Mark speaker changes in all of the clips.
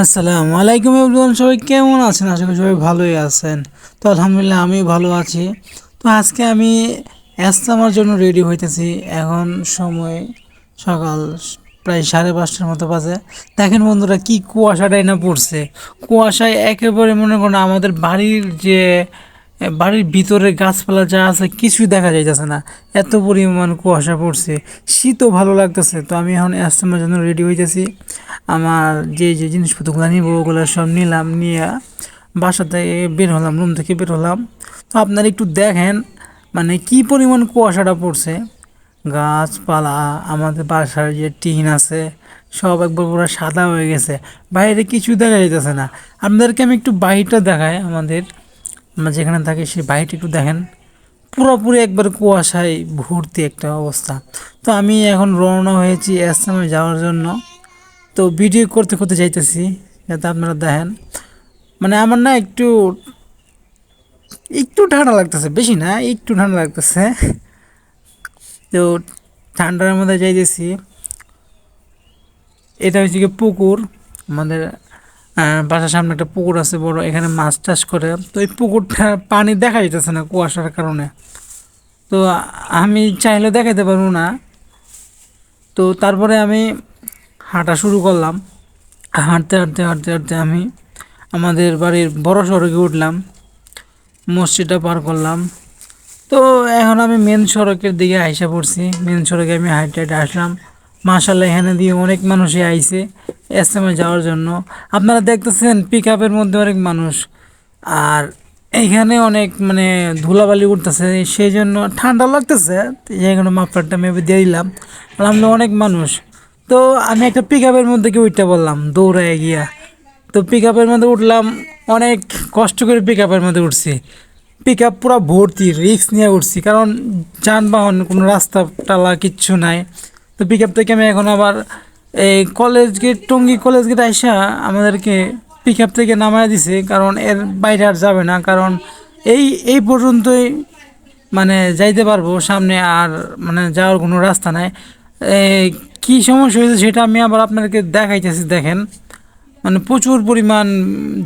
Speaker 1: আসসালামু আলাইকুম এভরিওয়ান, সবাই কেমন আছেন? আশা করি সবাই ভালোই আছেন। তো আলহামদুলিল্লাহ আমি ভালো আছি। তো আজকে আমি ইস্তেমার জন্য রেডি হইতেছি। এখন সময় সকাল প্রায় 5:30টার মতো বাজে। দেখেন বন্ধুরা, কি কুয়াশাটাই না পড়ছে। কুয়াশায় একেবারে মনে করেন আমাদের বাড়ির যে বাড়ির ভিতরে গাছপালা যা আছে কিছুই দেখা যাইতেছে না, এত পরিমাণ কুয়াশা পড়ছে। শীতও ভালো লাগতেছে। তো আমি এখন ইস্তেমার জন্য রেডি হইতেছি। আমার যে যে জিনিসপত্রগুলো নিব ওগুলো সব নিলাম, নিয়ে বাসা থেকে বের হলাম, রুম থেকে বের হলাম। তো আপনারা একটু দেখেন মানে কি পরিমাণ কুয়াশাটা পড়ছে। গাছপালা, আমাদের বাসার যে টিন আছে সব একবার পুরো সাদা হয়ে গেছে, বাইরে কিছু দেখা যাইতেছে না। আপনাদেরকে আমি একটু বাহিরটা দেখাই, আমরা যেখানে থাকি সেই বাহিরটা একটু দেখেন। পুরোপুরি একবার কুয়াশায় ভর্তি একটা অবস্থা। তো আমি এখন রওনা হয়েছি ইস্তেমায় যাওয়ার জন্য। তো ভিডিও করতে করতে যাইতেছি যাতে আপনারা দেখেন। মানে আমার না একটু একটু ঠান্ডা লাগতেছে, বেশি না, একটু ঠান্ডা লাগতেছে। তো ঠান্ডার মধ্যে যাইতেছি। এটা হচ্ছে কি পুকুর, আমাদের বাসার সামনে একটা পুকুর আছে বড়, এখানে মাছ চাষ করে। তো এই পুকুরটা পানি দেখা যাইতেছে না কুয়াশার কারণে। তো আমি চাইলে দেখাইতে পারবো না। তো তারপরে আমি হাঁটা শুরু করলাম। হাঁটতে হাঁটতে হাঁটতে হাঁটতে আমি আমাদের বাড়ির বড় সড়কে উঠলাম, মসজিদটা পার করলাম। তো এখন আমি মেন সড়কের দিকে আইসা পড়ছি। মেন সড়কে আমি হাইটে হাইটে আসলাম। মাশাল্লাহ, এখানে দিয়ে অনেক মানুষই আইছে ইস্তেমায় যাওয়ার জন্য। আপনারা দেখতেছেন পিক আপের মধ্যে অনেক মানুষ, আর এইখানে অনেক মানে ধুলাবালি উঠতেছে, সেই জন্য ঠান্ডা লাগতেছে। এইখানে মাফলারটা মেপে দিয়ে দিলাম। আলহামদুলিল্লাহ অনেক মানুষ। তো আমি একটা পিক আপের মধ্যে গিয়ে উঠতে বললাম দৌড়ায় গিয়া। তো পিক আপের মধ্যে উঠলাম, অনেক কষ্ট করে পিক আপের মধ্যে উঠছি। পিক আপ পুরো ভর্তি, রিস্ক নিয়ে উঠছি, কারণ যানবাহন কোনো রাস্তা টালা কিচ্ছু নাই। তো পিক আপ থেকে আমি এখন আবার এই college gate, Tongi college gate আইসা আমাদেরকে পিক আপ থেকে নামায় দিছে, কারণ এর বাইরে আর যাবে না। কারণ এই এই পর্যন্তই মানে যাইতে পারবো, সামনে আর মানে যাওয়ার কোনো রাস্তা নাই। কী সমস্যা হয়েছে সেটা আমি আবার আপনাদেরকে দেখাইতেছি। দেখেন মানে প্রচুর পরিমাণ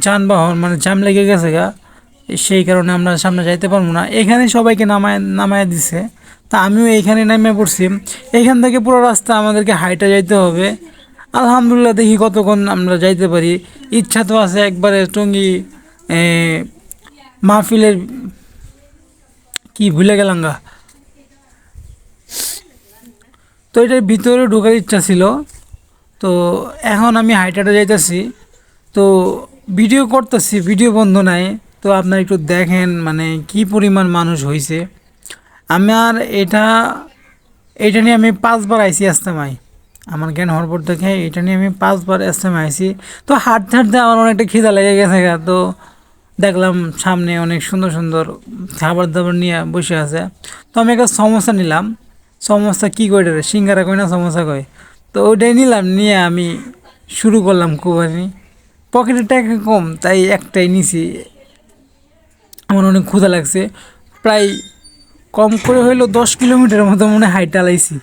Speaker 1: যানবাহন, মানে জ্যাম লেগে গেছে গা, সেই কারণে আমরা সামনে যাইতে পারবো না। এখানে সবাইকে নামায় নামায় দিছে। তা আমিও এইখানে নেমে পড়ছি। এইখান থেকে পুরো রাস্তা আমাদেরকে হাইটা যাইতে হবে। আলহামদুলিল্লাহ, দেখি কতক্ষণ আমরা যাইতে পারি। ইচ্ছা তো আছে একবারে টঙ্গী মাহফিলের, কি ভুলে গেলাম গা। তো এটার ভিতরে ঢোকার ইচ্ছা ছিল। তো এখন আমি হাইটাটা যাইতেছি। তো ভিডিও করতেছি, ভিডিও বন্ধ নাই। তো আপনারা একটু দেখেন মানে কি পরিমাণ মানুষ হয়েছে। আমার এটা নিয়ে আমি 5বার আইসি ইস্তেমায়। আমার জ্ঞান হওয়ার পর দেখে এটা নিয়ে আমি 5বার ইস্তেমায় আইসি। তো হাঁটতে হাঁটতে আমার অনেকটা খিদা লেগে গেছে গা। তো দেখলাম সামনে অনেক সুন্দর সুন্দর খাবার দাবার নিয়ে বসে আছে। তো আমি একটা সমোসা নিলাম। সমোসা কী করে রে, সিঙ্গারা কয় না সমোসা কয়। তো ওইটাই নিলাম, নিয়ে আমি শুরু করলাম কোবানি। পকেটের টাকা কম তাই একটাই নিছি। আমার অনেক ক্ষুধা লাগছে, প্রায় কম করে হইলো 10 কিলোমিটারের মতো মনে হয় হাইটা লাইছি।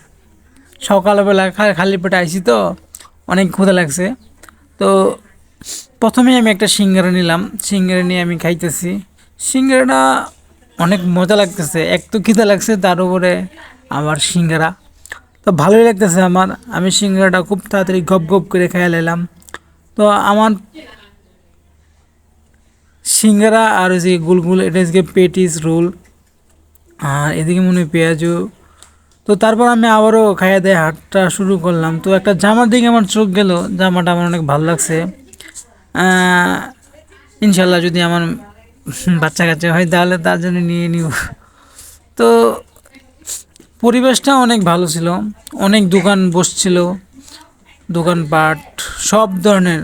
Speaker 1: সকালবেলা খালি পেটে আইছি, তো অনেক ক্ষুধা লাগছে। তো প্রথমেই আমি একটা সিঙ্গারা নিলাম, সিঙ্গারা নিয়ে আমি খাইতেছি। সিঙ্গারাটা অনেক মজা লাগতেছে, এক তো খিদা লাগছে তার উপরে আবার সিঙ্গারা, তো ভালোই লাগতেছে আমার। আমি সিঙ্গারাটা খুব তাড়াতাড়ি গপ গপ করে খাইয়া লাইলাম। তো আমার সিঙ্গারা আর ওই যে গুলগুল, এটা হচ্ছে পেটিস রোল, আর এদিকে মনে হয় পেঁয়াজু। তো তারপর আমি আবারও খাইয়া দিয়ে হাঁটটা শুরু করলাম। তো একটা জামার দিকে আমার চোখ গেল, জামাটা আমার অনেক ভালো লাগছে। ইনশাল্লাহ যদি আমার বাচ্চা কাচ্চা হয় তাহলে তার জন্য নিয়ে নিব। তো পরিবেশটা অনেক ভালো ছিল, অনেক দোকান বসছিল, দোকানপাট সব ধরনের,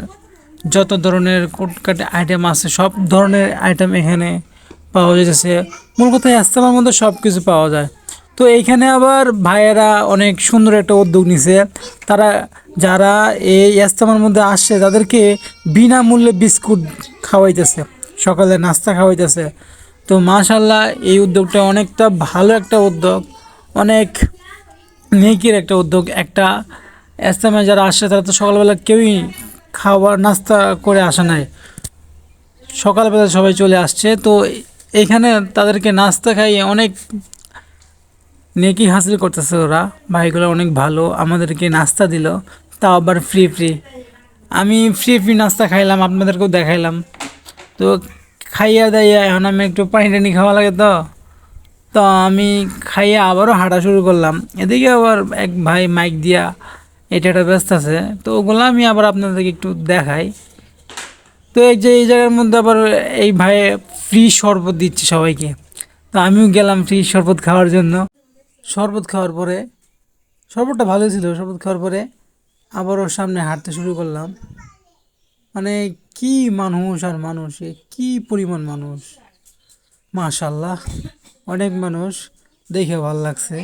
Speaker 1: যত ধরনের কোটকাটে আইটেম আছে সব ধরনের আইটেম এখানে পাওয়া যাচ্ছে। মূল কথা ইস্তেমার মধ্যে সব কিছু পাওয়া যায়। তো এইখানে আবার ভাইয়েরা অনেক সুন্দর একটা উদ্যোগ নিছে। তারা যারা এই ইস্তেমার মধ্যে আসছে তাদেরকে বিনামূল্যে বিস্কুট খাওয়াইতেছে, সকালে নাস্তা খাওয়াইতেছে। তো মাশাল্লাহ, এই উদ্যোগটা অনেকটা ভালো একটা উদ্যোগ, অনেক নেকির একটা উদ্যোগ। একটা ইস্তেমায় যারা আসছে তারা তো সকালবেলা কেউই খাবার নাস্তা করে আসে নাই, সকালবেলা সবাই চলে আসছে। তো এইখানে তাদেরকে নাস্তা খাইয়ে অনেক নেকি হাসিল করতেছে ওরা। ভাইগুলো অনেক ভালো, আমাদেরকে নাস্তা দিল, তাও আবার ফ্রি ফ্রি। আমি ফ্রি ফ্রি নাস্তা খাইলাম, আপনাদেরকেও দেখাইলাম। তো খাইয়া দাইয়া এখন আমি একটু পানি টানি খাওয়া লাগে, তো তো আমি খাইয়ে আবারও হাঁটা শুরু করলাম। এদিকে আবার এক ভাই মাইক দিয়া এটা একটা ব্যস্ত আছে, তো ওগুলো আমি আবার আপনাদেরকে একটু দেখাই। তো এই যে এই জায়গার মধ্যে আবার এই ভাই ফ্রি শরবত দিচ্ছে সবাইকে, তো আমিও গেলাম ফ্রি শরবত খাওয়ার জন্য। শরবত খাওয়ার পরে, শরবতটা ভালো ছিল, শরবত খাওয়ার পরে আবার ওর সামনে হাঁটতে শুরু করলাম। মানে কি মানুষ আর মানুষ, কি পরিমাণ মানুষ, মাশাল্লাহ, অনেক মানুষ, দেখে ভালো লাগছে।